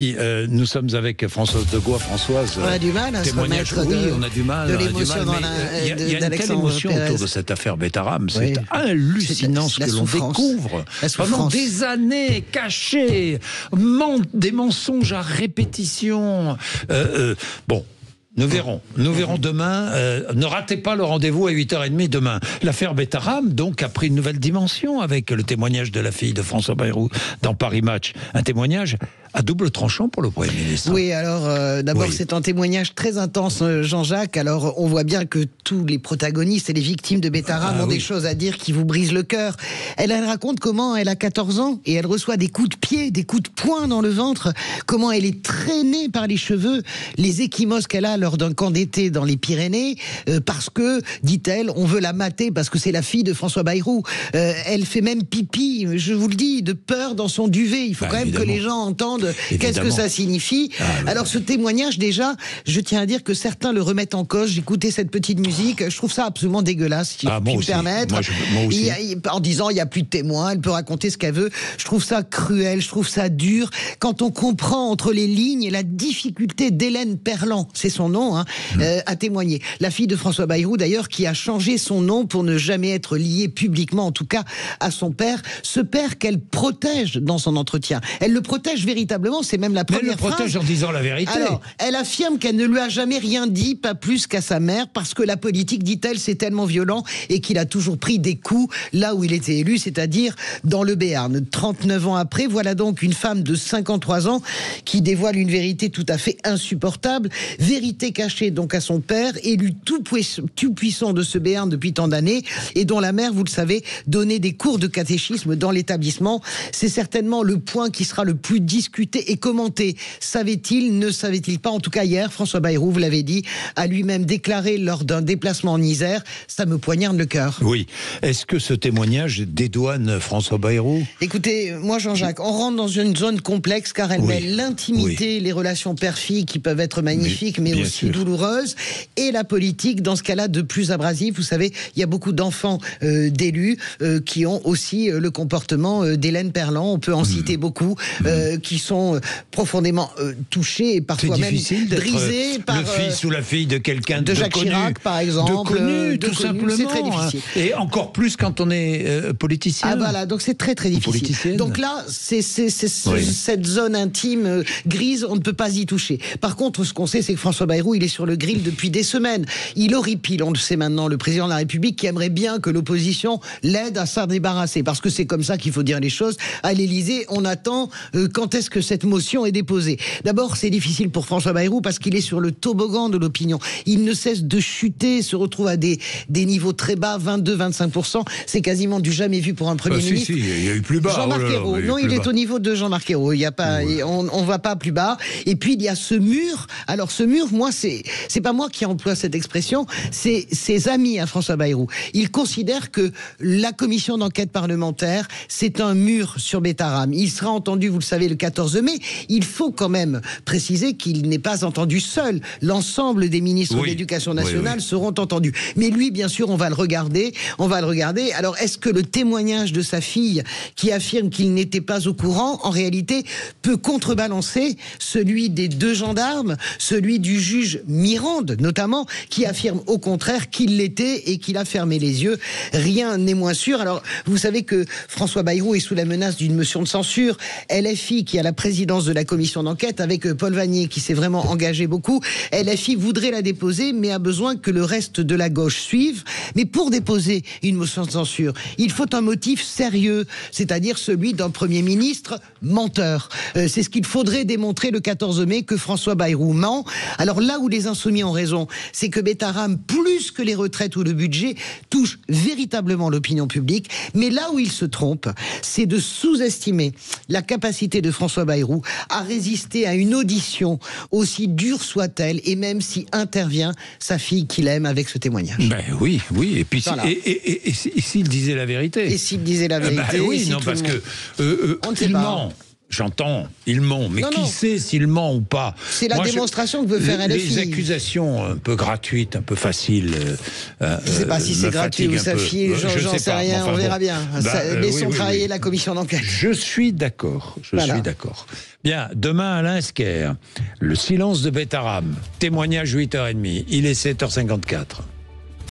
Nous sommes avec Françoise Degois. Françoise, on a du mal à se remettre on a du mal. de l'émotion Il y a une telle émotion autour de cette affaire Betaram. C'est hallucinant ce que l'on découvre. Pendant des années, cachés, des mensonges à répétition. Bon. Nous verrons demain. Ne ratez pas le rendez-vous à 8h30 demain. L'affaire Betaram, donc, a pris une nouvelle dimension avec le témoignage de la fille de François Bayrou dans Paris Match. Un témoignage à double tranchant pour le Premier ministre. Oui, alors d'abord c'est un témoignage très intense, Jean-Jacques. Alors on voit bien que tous les protagonistes et les victimes de Betaram ont des choses à dire qui vous brisent le cœur. Elle raconte comment elle a 14 ans et elle reçoit des coups de pied, des coups de poing dans le ventre, comment elle est traînée par les cheveux, les ecchymoses qu'elle a lors d'un camp d'été dans les Pyrénées, parce que, dit-elle, on veut la mater parce que c'est la fille de François Bayrou. Elle fait même pipi, je vous le dis, de peur dans son duvet. Il faut quand même que les gens entendent qu'est-ce que ça signifie. Alors ce témoignage, déjà, je tiens à dire que certains le remettent en cause. J'écoutais cette petite musique, je trouve ça absolument dégueulasse, si je puis me permettre. Moi aussi. En disant, il n'y a plus de témoins, elle peut raconter ce qu'elle veut. Je trouve ça cruel, je trouve ça dur. Quand on comprend entre les lignes la difficulté d'Hélène Perlan, c'est son nom, à témoigner. La fille de François Bayrou, d'ailleurs, qui a changé son nom pour ne jamais être liée publiquement, en tout cas, à son père. Ce père qu'elle protège dans son entretien. Elle le protège véritablement, c'est même la première phrase. Elle le protège en disant la vérité. Alors, elle affirme qu'elle ne lui a jamais rien dit, pas plus qu'à sa mère, parce que la politique, dit-elle, c'est tellement violent et qu'il a toujours pris des coups là où il était élu, c'est-à-dire dans le Béarn. 39 ans après, voilà donc une femme de 53 ans qui dévoile une vérité tout à fait insupportable. Vérité cachée donc à son père, élu tout puissant de ce Béarn depuis tant d'années, et dont la mère, vous le savez, donnait des cours de catéchisme dans l'établissement. C'est certainement le point qui sera le plus discuté et commenté. Savait-il, ne savait-il pas? En tout cas hier, François Bayrou, vous l'avez dit, a lui-même déclaré lors d'un déplacement en Isère, ça me poignarde le cœur. Oui. Est-ce que ce témoignage dédouane François Bayrou? Écoutez, moi Jean-Jacques, on rentre dans une zone complexe car elle mêle l'intimité, les relations père-fille qui peuvent être magnifiques mais aussi douloureuses, et la politique dans ce cas-là de plus abrasif. Vous savez, il y a beaucoup d'enfants d'élus qui ont aussi le comportement d'Hélène Perlan, on peut en citer beaucoup, qui sont profondément touchés et parfois même brisés par le fils ou la fille de quelqu'un de Jacques connu, Chirac par exemple, de connu, tout simplement. C'est très difficile. Et encore plus quand on est politicien. Ah voilà, donc c'est très très difficile. Donc là, c'est cette zone intime grise, on ne peut pas y toucher. Par contre, ce qu'on sait, c'est que François Bayrou, il est sur le grill depuis des semaines. Il horripile, on le sait maintenant, le président de la République qui aimerait bien que l'opposition l'aide à s'en débarrasser. Parce que c'est comme ça qu'il faut dire les choses. À l'Élysée, on attend quand est-ce que cette motion est déposée. D'abord, c'est difficile pour François Bayrou parce qu'il est sur le toboggan de l'opinion. Il ne cesse de chuter, se retrouve à des niveaux très bas, 22-25%. C'est quasiment du jamais vu pour un Premier ministre. Si, il y a eu plus bas. Jean-Marc Ayrault. Non, il est au niveau de Jean-Marc Ayrault. Il y a pas, on va pas plus bas. Et puis, il y a ce mur. Alors, ce mur, moi, c'est pas moi qui emploie cette expression, c'est ses amis à François Bayrou. Ils considèrent que la commission d'enquête parlementaire, c'est un mur sur Betaram. Il sera entendu, vous le savez, le 14 mai. Il faut quand même préciser qu'il n'est pas entendu seul. L'ensemble des ministres de l'Éducation nationale seront entendus. Mais lui, bien sûr, on va le regarder. Alors, est-ce que le témoignage de sa fille, qui affirme qu'il n'était pas au courant, en réalité, peut contrebalancer celui des deux gendarmes, celui du juge Mirande, notamment, qui affirme au contraire qu'il l'était et qu'il a fermé les yeux? Rien n'est moins sûr. Alors, vous savez que François Bayrou est sous la menace d'une motion de censure. LFI, qui a la présidence de la commission d'enquête, avec Paul Vannier, qui s'est vraiment engagé beaucoup, LFI voudrait la déposer, mais a besoin que le reste de la gauche suive. Mais pour déposer une motion de censure, il faut un motif sérieux, c'est-à-dire celui d'un Premier ministre menteur. C'est ce qu'il faudrait démontrer le 14 mai, que François Bayrou ment. Alors là où les Insoumis ont raison, c'est que Betaram, plus que les retraites ou le budget, touche véritablement l'opinion publique. Mais là où il se trompe, c'est de sous-estimer la capacité de François Bayrou à résister à une audition, aussi dure soit-elle, et même si intervient sa fille qu'il aime avec ce témoignage. Ben oui. Et puis s'il disait la vérité. Et s'il disait la vérité. Oui, non, parce que on ne sait pas. J'entends, il ment, mais qui sait s'il ment ou pas? C'est la démonstration que veut faire LFI. Les accusations un peu gratuites, un peu faciles. Je ne sais pas si c'est gratuit ou ça file, j'en sais rien, on verra bien. Laissons travailler la commission d'enquête. Je suis d'accord, suis d'accord. Bien, demain Alain Esquer, le silence de Betaram, témoignage 8h30, il est 7h54.